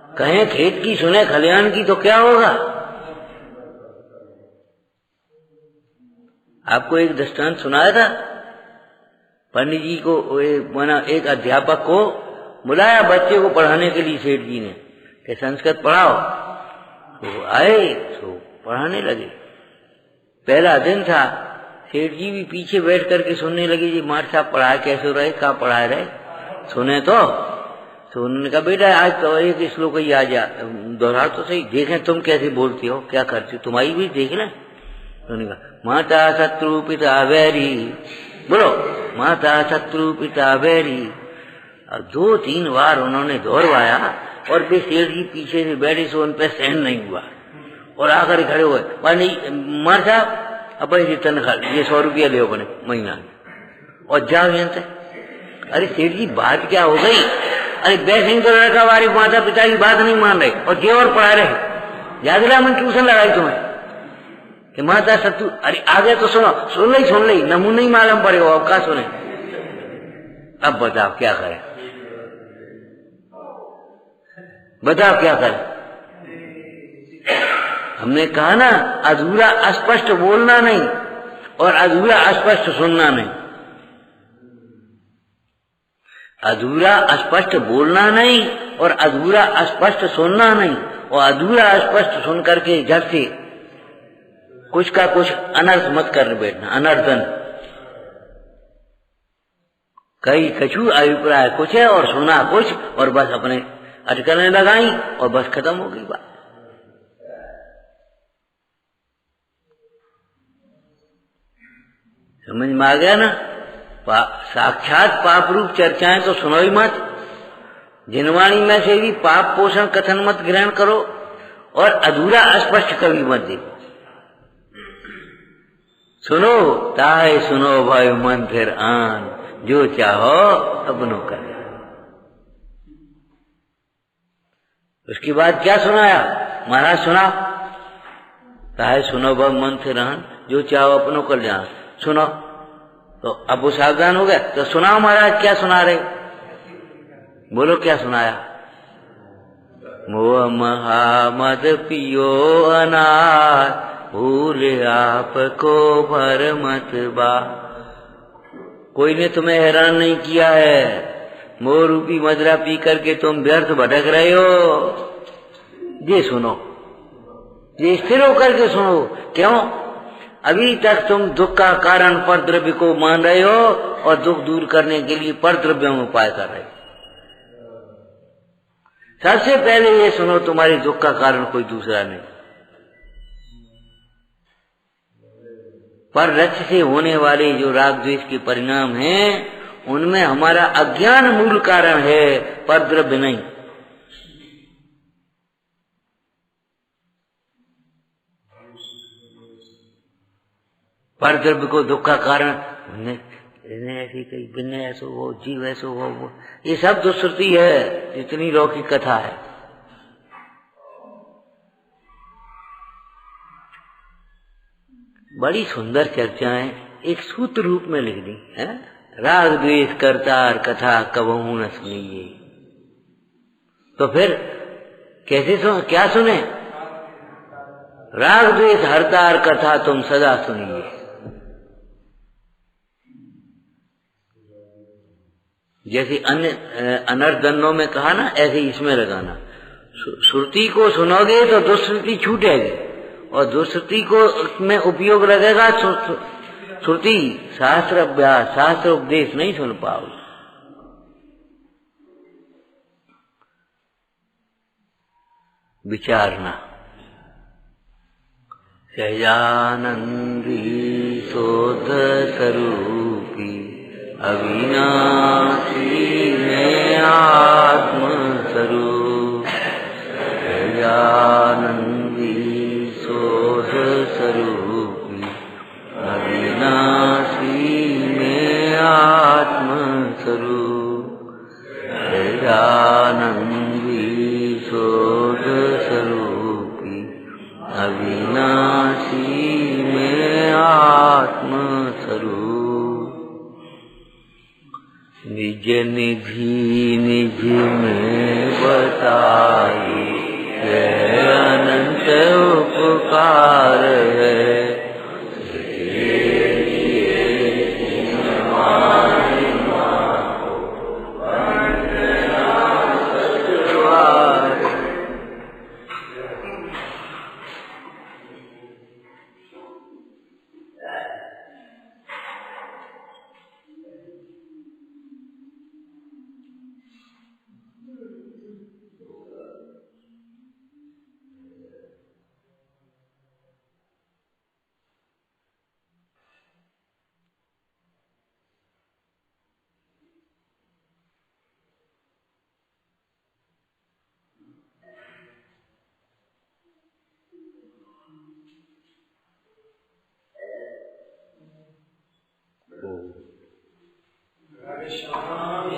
कहें खेत की सुने खलिहान की तो क्या होगा। आपको एक दृष्टांत सुनाया था, पंडित जी को एक अध्यापक को बुलाया बच्चे को पढ़ाने के लिए सेठ जी ने, कि संस्कृत पढ़ाओ। तो आए तो पढ़ाने लगे। पहला दिन था, सेठ जी भी पीछे बैठ करके सुनने लगे, जी मार साहब पढ़ाए कैसे रहे, कहाँ पढ़ाए रहे, सुने तो उन्होंने कहा बेटा आज तो एक श्लोक ही आ जा, दोहरा तो सही, देखें तुम कैसे बोलती हो, क्या करती हो, तुम्हारी भी देख लें। उन्होंने कहा माता शत्रु पिता वैरी, बोलो माता शत्रु पिता वैरी। और 2-3 बार उन्होंने दोहरवाया और वे सेठ जी पीछे से बैठे सो उन पर सहन नहीं हुआ और आकर खड़े हुए, नहीं मार साहब अब ऐसी तनख्वाह ये 100 रुपया ले अपने महीना और जाओ यहाँ से। अरे सेठ जी बात क्या हो गई, अरे बैठे तो लड़का वारी माता पिता की बात नहीं मान रहे और जे और पढ़ा रहे, याद रहा मैंने ट्यूशन लगाई तुम्हें कि माता शत्रु। अरे आगे तो सुन ली नमूने ही मालूम पड़ेगा, अब क्या सुने। अब बताओ क्या करें, बताओ क्या करें। हमने कहा ना अधूरा अस्पष्ट बोलना नहीं और अधूरा अस्पष्ट सुनना नहीं। अधूरा अस्पष्ट बोलना नहीं और अधूरा अस्पष्ट सुनना नहीं, और अधूरा अस्पष्ट सुन करके झट से कुछ का कुछ अनर्थ मत कर बैठना, अनर्थन। कई कछु अभिप्राय कुछ है और सुना कुछ और बस अपने अटकलें लगाई और बस खत्म हो गई बात। समझ में आ गया ना। साक्षात पाप रूप चर्चाएं तो सुनो ही मत, जिनवाणी में से भी पाप पोषण कथन मत ग्रहण करो और अधूरा अस्पष्ट कभी मत देखो। सुनो ताए सुनो भाई मन फिर आन, जो चाहो अपनों कर। उसके बाद क्या सुनाया महाराज, सुना ताए सुनो भाई मन फिर आन, जो चाहो अपनों कर जान। सुनो तो अब वो सावधान हो गए, तो सुनाओ महाराज क्या सुना रहे, बोलो क्या सुनाया। मोह महामद पियो अनार, भूल आपको भर मत बा। कोई ने तुम्हें हैरान नहीं किया है, मोह रूपी मदरा पी करके तुम व्यर्थ भटक रहे हो। ये सुनो, ये स्थिर होकर के सुनो। क्यों? अभी तक तुम दुख का कारण पर द्रव्य को मान रहे हो और दुख दूर करने के लिए पर द्रव्यों में उपाय कर रहे हो। सबसे पहले ये सुनो, तुम्हारे दुख का कारण कोई दूसरा नहीं, पर रच से होने वाले जो राग द्वेष के परिणाम हैं उनमें हमारा अज्ञान मूल कारण है, पर द्रव्य नहीं। पर द्रव्य को दुख का कारण ऐसी कही बिन्ने ऐसो हो, जीव ऐसो हो, वो ये सब दुष्श्रुति है, जितनी लौकिक कथा है। बड़ी सुंदर चर्चाएं एक सूत्र रूप में लिख दी है। राग द्वेष करतार कथा कबहू न सुनिए। तो फिर कैसे क्या सुने? राग द्वेष हरतार कथा तुम सदा सुनिए। जैसे अन्य अनर्दन्नों में कहा ना, ऐसे इसमें लगाना। श्रुति को सुनोगे तो दुश्रुति छूटेगी, और दुश्रुति को में उपयोग लगेगा श्रुति। शास्त्र अभ्यास, शास्त्र उपदेश नहीं सुन पाओगे। विचारना। सहजानंदी शोध स्वरूपी अविनाशी में आत्म स्वरूप। सहजानंदी शोध स्वरूपी अविनाशी में आत्म स्वरूप। सहजानंदी शोध स्वरूपी अविनाशी में आत्म स्वरूप। निज निधि निज में बताई है अनंत उपकार है। Hare Shama